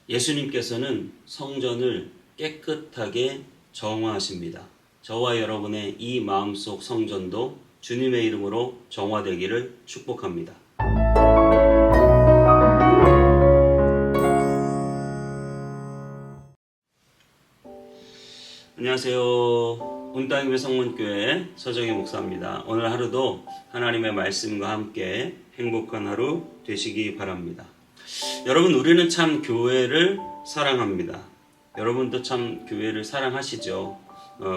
예수님께서는 성전을 깨끗하게 정화하십니다. 저와 여러분의 이 마음속 성전도 주님의 이름으로 정화되기를 축복합니다. 안녕하세요. 온땅교회 성문교회 서정희 목사입니다. 오늘 하루도 하나님의 말씀과 함께 행복한 하루 되시기 바랍니다. 여러분, 우리는 참 교회를 사랑합니다. 여러분도 참 교회를 사랑하시죠?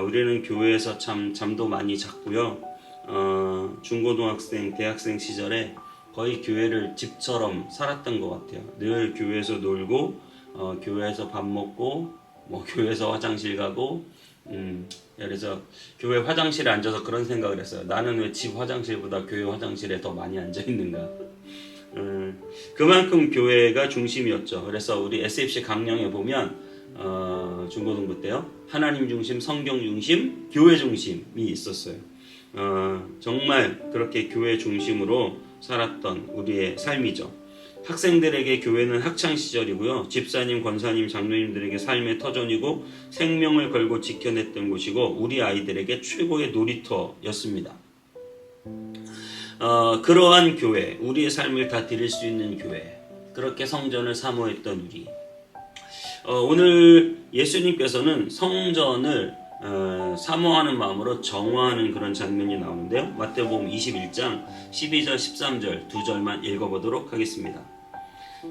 우리는 교회에서 참 잠도 많이 잤고요. 중고등학생, 대학생 시절에 거의 교회를 집처럼 살았던 것 같아요. 늘 교회에서 놀고, 교회에서 밥 먹고, 교회에서 화장실 가고, 그래서 교회 화장실에 앉아서 그런 생각을 했어요. 나는 왜 집 화장실보다 교회 화장실에 더 많이 앉아 있는가? 그만큼 교회가 중심이었죠. 그래서 우리 SFC 강령에 보면 중고등부 때요, 하나님 중심, 성경 중심, 교회 중심이 있었어요. 정말 그렇게 교회 중심으로 살았던 우리의 삶이죠. 학생들에게 교회는 학창시절이고요, 집사님, 권사님, 장로님들에게 삶의 터전이고 생명을 걸고 지켜냈던 곳이고 우리 아이들에게 최고의 놀이터였습니다. 그러한 교회, 우리의 삶을 다 드릴 수 있는 교회, 그렇게 성전을 사모했던 우리. 오늘 예수님께서는 성전을 사모하는 마음으로 정화하는 그런 장면이 나오는데요. 마태복음 21장 12절 13절 두 절만 읽어보도록 하겠습니다.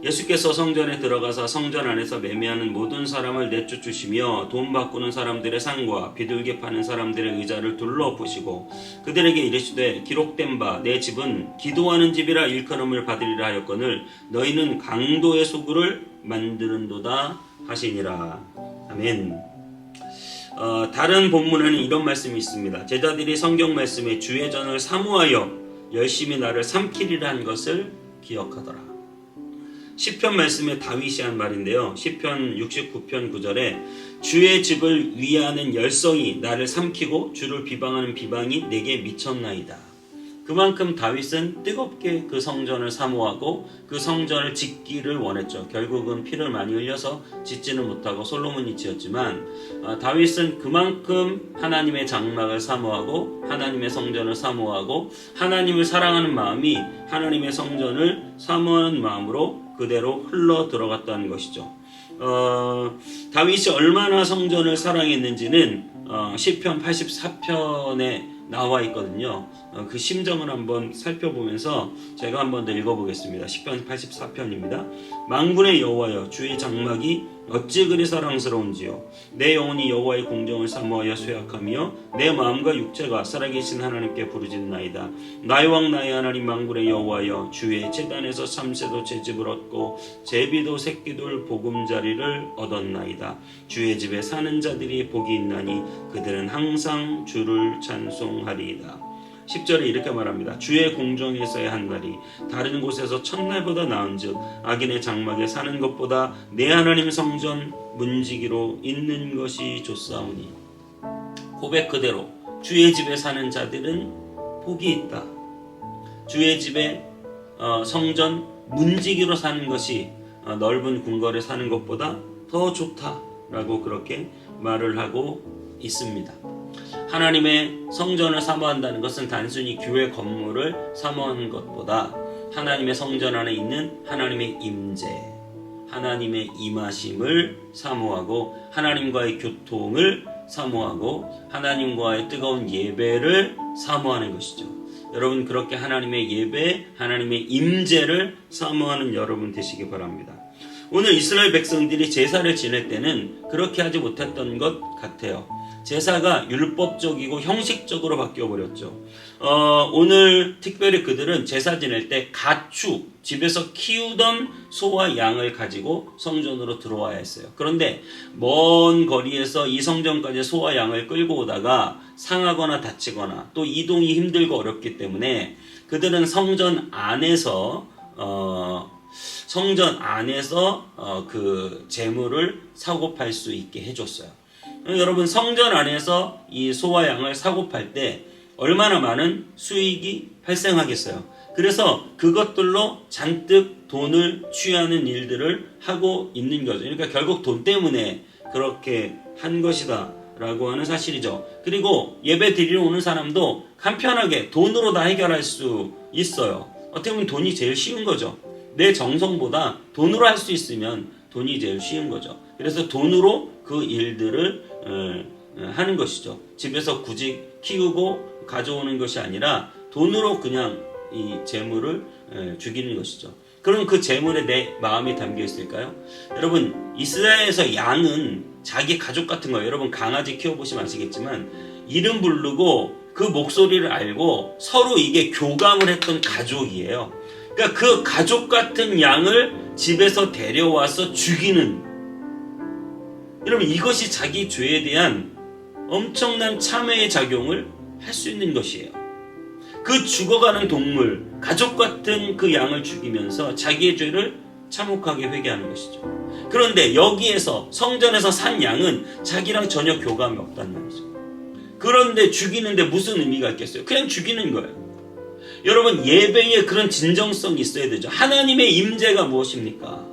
예수께서 성전에 들어가서 성전 안에서 매매하는 모든 사람을 내쫓으시며 돈 바꾸는 사람들의 상과 비둘기 파는 사람들의 의자를 둘러보시고 그들에게 이르시되 기록된 바 내 집은 기도하는 집이라 일컬음을 받으리라 하였거늘 너희는 강도의 소굴을 만드는도다 하시니라. 아멘. 다른 본문에는 이런 말씀이 있습니다. 제자들이 성경 말씀에 주의 전을 사모하여 열심히 나를 삼키리라 한 것을 기억하더라. 시편 말씀에 다윗이 한 말인데요. 시편 69편 9절에 주의 집을 위하는 열성이 나를 삼키고 주를 비방하는 비방이 내게 미쳤나이다. 그만큼 다윗은 뜨겁게 그 성전을 사모하고 그 성전을 짓기를 원했죠. 결국은 피를 많이 흘려서 짓지는 못하고 솔로몬이 지었지만 다윗은 그만큼 하나님의 장막을 사모하고 하나님의 성전을 사모하고 하나님을 사랑하는 마음이 하나님의 성전을 사모하는 마음으로 그대로 흘러 들어갔다는 것이죠. 다윗이 얼마나 성전을 사랑했는지는 시편 84편에 나와 있거든요. 그 심정을 한번 살펴보면서 제가 한번 더 읽어보겠습니다. 시편 84편입니다. 만군의 여호와여, 주의 장막이 어찌 그리 사랑스러운지요. 내 영혼이 여호와의 공정을 사모하여 쇠약하며 내 마음과 육체가 살아계신 하나님께 부르짖나이다. 나의 왕 나의 하나님 만군의 여호와여, 주의 제단에서 참새도 제 집을 얻고 제비도 새끼돌 보금자리를 얻었나이다. 주의 집에 사는 자들이 복이 있나니 그들은 항상 주를 찬송하리이다. 10절에 이렇게 말합니다. 주의 공정에서의 한 날이 다른 곳에서 첫날보다 나은즉 악인의 장막에 사는 것보다 내 하나님 성전 문지기로 있는 것이 좋사오니. 고백 그대로 주의 집에 사는 자들은 복이 있다. 주의 집에 성전 문지기로 사는 것이 넓은 궁궐에 사는 것보다 더 좋다라고 그렇게 말을 하고 있습니다. 하나님의 성전을 사모한다는 것은 단순히 교회 건물을 사모하는 것보다 하나님의 성전 안에 있는 하나님의 임재, 하나님의 임하심을 사모하고 하나님과의 교통을 사모하고 하나님과의 뜨거운 예배를 사모하는 것이죠. 여러분, 그렇게 하나님의 예배, 하나님의 임재를 사모하는 여러분 되시기 바랍니다. 오늘 이스라엘 백성들이 제사를 지낼 때는 그렇게 하지 못했던 것 같아요. 제사가 율법적이고 형식적으로 바뀌어버렸죠. 오늘 특별히 그들은 제사 지낼 때 가축, 집에서 키우던 소와 양을 가지고 성전으로 들어와야 했어요. 그런데 먼 거리에서 이 성전까지 소와 양을 끌고 오다가 상하거나 다치거나 또 이동이 힘들고 어렵기 때문에 그들은 성전 안에서 그 재물을 사고 팔 수 있게 해줬어요. 여러분, 성전 안에서 이 소와 양을 사고 팔 때 얼마나 많은 수익이 발생하겠어요. 그래서 그것들로 잔뜩 돈을 취하는 일들을 하고 있는 거죠. 그러니까 결국 돈 때문에 그렇게 한 것이다 라고 하는 사실이죠. 그리고 예배 드리러 오는 사람도 간편하게 돈으로 다 해결할 수 있어요. 어떻게 보면 돈이 제일 쉬운 거죠. 내 정성보다 돈으로 할 수 있으면 돈이 제일 쉬운 거죠. 그래서 돈으로 그 일들을 하는 것이죠. 집에서 굳이 키우고 가져오는 것이 아니라 돈으로 그냥 이 재물을 죽이는 것이죠. 그럼 그 재물에 내 마음이 담겨 있을까요? 여러분, 이스라엘에서 양은 자기 가족 같은 거예요. 여러분 강아지 키워보시면 아시겠지만 이름 부르고 그 목소리를 알고 서로 이게 교감을 했던 가족이에요. 그러니까 그 가족 같은 양을 집에서 데려와서 죽이는, 여러분 이것이 자기 죄에 대한 엄청난 참회의 작용을 할 수 있는 것이에요. 그 죽어가는 동물, 가족 같은 그 양을 죽이면서 자기의 죄를 참혹하게 회개하는 것이죠. 그런데 여기에서 성전에서 산 양은 자기랑 전혀 교감이 없단 말이죠. 그런데 죽이는데 무슨 의미가 있겠어요? 그냥 죽이는 거예요. 여러분, 예배에 그런 진정성이 있어야 되죠. 하나님의 임재가 무엇입니까?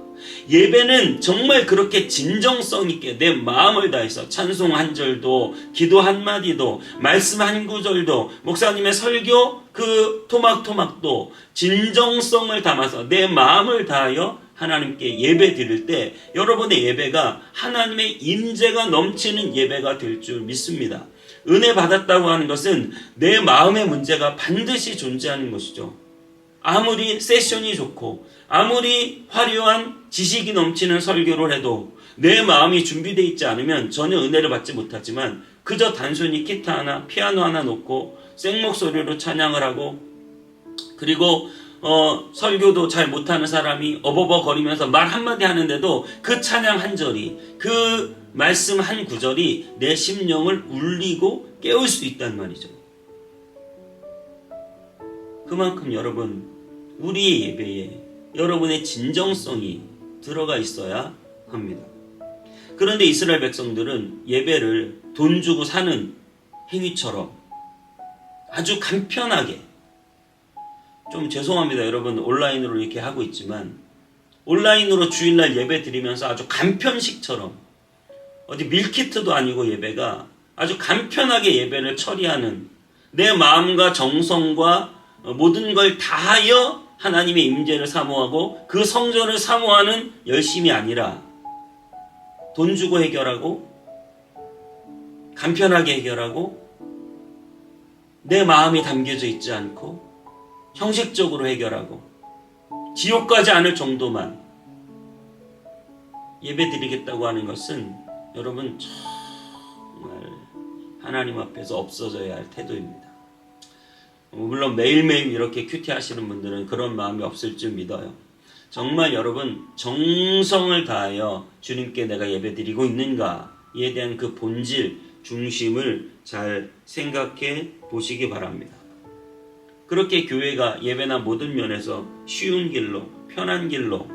예배는 정말 그렇게 진정성 있게 내 마음을 다해서 찬송 한 절도, 기도 한 마디도, 말씀 한 구절도, 목사님의 설교 그 토막토막도 진정성을 담아서 내 마음을 다하여 하나님께 예배 드릴 때 여러분의 예배가 하나님의 임재가 넘치는 예배가 될 줄 믿습니다. 은혜 받았다고 하는 것은 내 마음의 문제가 반드시 존재하는 것이죠. 아무리 세션이 좋고 아무리 화려한 지식이 넘치는 설교를 해도 내 마음이 준비되어 있지 않으면 전혀 은혜를 받지 못하지만 그저 단순히 기타 하나, 피아노 하나 놓고 생목소리로 찬양을 하고 그리고 설교도 잘 못하는 사람이 어버버거리면서 말 한마디 하는데도 그 찬양 한 절이, 그 말씀 한 구절이 내 심령을 울리고 깨울 수 있단 말이죠. 그만큼 여러분, 우리의 예배에 여러분의 진정성이 들어가 있어야 합니다. 그런데 이스라엘 백성들은 예배를 돈 주고 사는 행위처럼 아주 간편하게, 좀 죄송합니다 여러분, 온라인으로 이렇게 하고 있지만 온라인으로 주일날 예배 드리면서 아주 간편식처럼, 어디 밀키트도 아니고 예배가 아주 간편하게 예배를 처리하는, 내 마음과 정성과 모든 걸 다하여 하나님의 임재를 사모하고 그 성전을 사모하는 열심이 아니라 돈 주고 해결하고 간편하게 해결하고 내 마음이 담겨져 있지 않고 형식적으로 해결하고 지옥 가지 않을 정도만 예배 드리겠다고 하는 것은 여러분 정말 하나님 앞에서 없어져야 할 태도입니다. 물론 매일매일 이렇게 큐티 하시는 분들은 그런 마음이 없을 줄 믿어요. 정말 여러분 정성을 다하여 주님께 내가 예배 드리고 있는가에 대한 그 본질, 중심을 잘 생각해 보시기 바랍니다. 그렇게 교회가 예배나 모든 면에서 쉬운 길로, 편한 길로,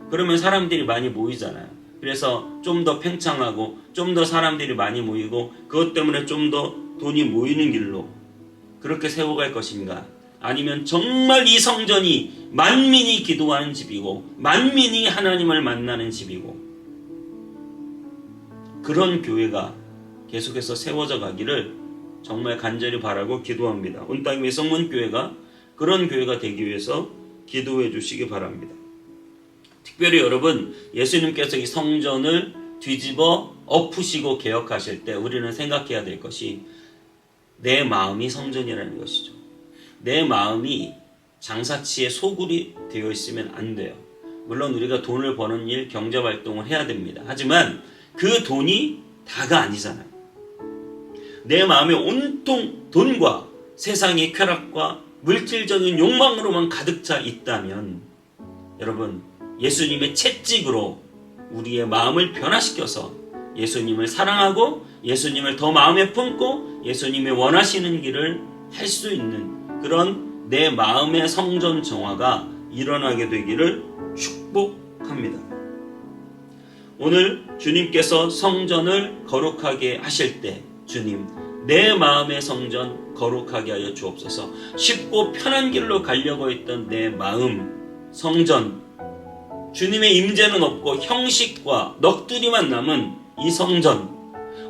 그러면 사람들이 많이 모이잖아요. 그래서 좀 더 팽창하고 좀 더 사람들이 많이 모이고 그것 때문에 좀 더 돈이 모이는 길로 그렇게 세워갈 것인가? 아니면 정말 이 성전이 만민이 기도하는 집이고 만민이 하나님을 만나는 집이고 그런 교회가 계속해서 세워져 가기를 정말 간절히 바라고 기도합니다. 온 땅의 성문교회가 그런 교회가 되기 위해서 기도해 주시기 바랍니다. 특별히 여러분, 예수님께서 이 성전을 뒤집어 엎으시고 개혁하실 때 우리는 생각해야 될 것이 내 마음이 성전이라는 것이죠. 내 마음이 장사치의 소굴이 되어 있으면 안 돼요. 물론 우리가 돈을 버는 일, 경제활동을 해야 됩니다. 하지만 그 돈이 다가 아니잖아요. 내 마음에 온통 돈과 세상의 쾌락과 물질적인 욕망으로만 가득 차 있다면 여러분, 예수님의 채찍으로 우리의 마음을 변화시켜서 예수님을 사랑하고 예수님을 더 마음에 품고 예수님이 원하시는 길을 할 수 있는 그런 내 마음의 성전 정화가 일어나게 되기를 축복합니다. 오늘 주님께서 성전을 거룩하게 하실 때 주님, 내 마음의 성전 거룩하게 하여 주옵소서. 쉽고 편한 길로 가려고 했던 내 마음 성전, 주님의 임재는 없고 형식과 넋두리만 남은 이 성전,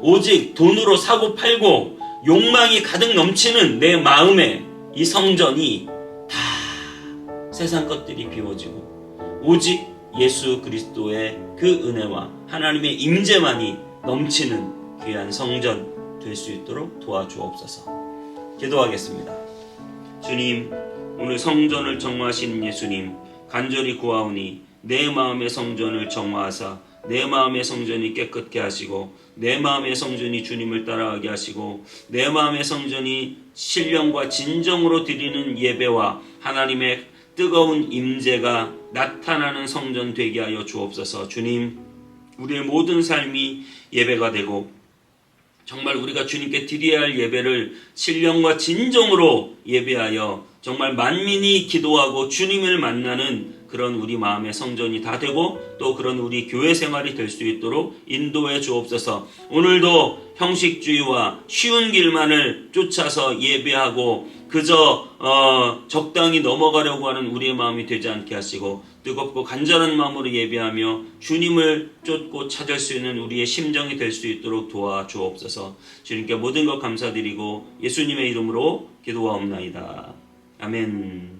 오직 돈으로 사고 팔고 욕망이 가득 넘치는 내 마음의 이 성전이 다 세상 것들이 비워지고 오직 예수 그리스도의 그 은혜와 하나님의 임재만이 넘치는 귀한 성전 될 수 있도록 도와주옵소서. 기도하겠습니다. 주님, 오늘 성전을 정화하신 예수님 간절히 구하오니 내 마음의 성전을 정화하사 내 마음의 성전이 깨끗게 하시고 내 마음의 성전이 주님을 따라가게 하시고 내 마음의 성전이 신령과 진정으로 드리는 예배와 하나님의 뜨거운 임재가 나타나는 성전 되게 하여 주옵소서. 주님, 우리의 모든 삶이 예배가 되고 정말 우리가 주님께 드려야 할 예배를 신령과 진정으로 예배하여 정말 만민이 기도하고 주님을 만나는 그런 우리 마음의 성전이 다 되고 또 그런 우리 교회 생활이 될 수 있도록 인도해 주옵소서. 오늘도 형식주의와 쉬운 길만을 쫓아서 예배하고 그저 적당히 넘어가려고 하는 우리의 마음이 되지 않게 하시고 뜨겁고 간절한 마음으로 예배하며 주님을 쫓고 찾을 수 있는 우리의 심정이 될 수 있도록 도와주옵소서. 주님께 모든 것 감사드리고 예수님의 이름으로 기도하옵나이다. 아멘.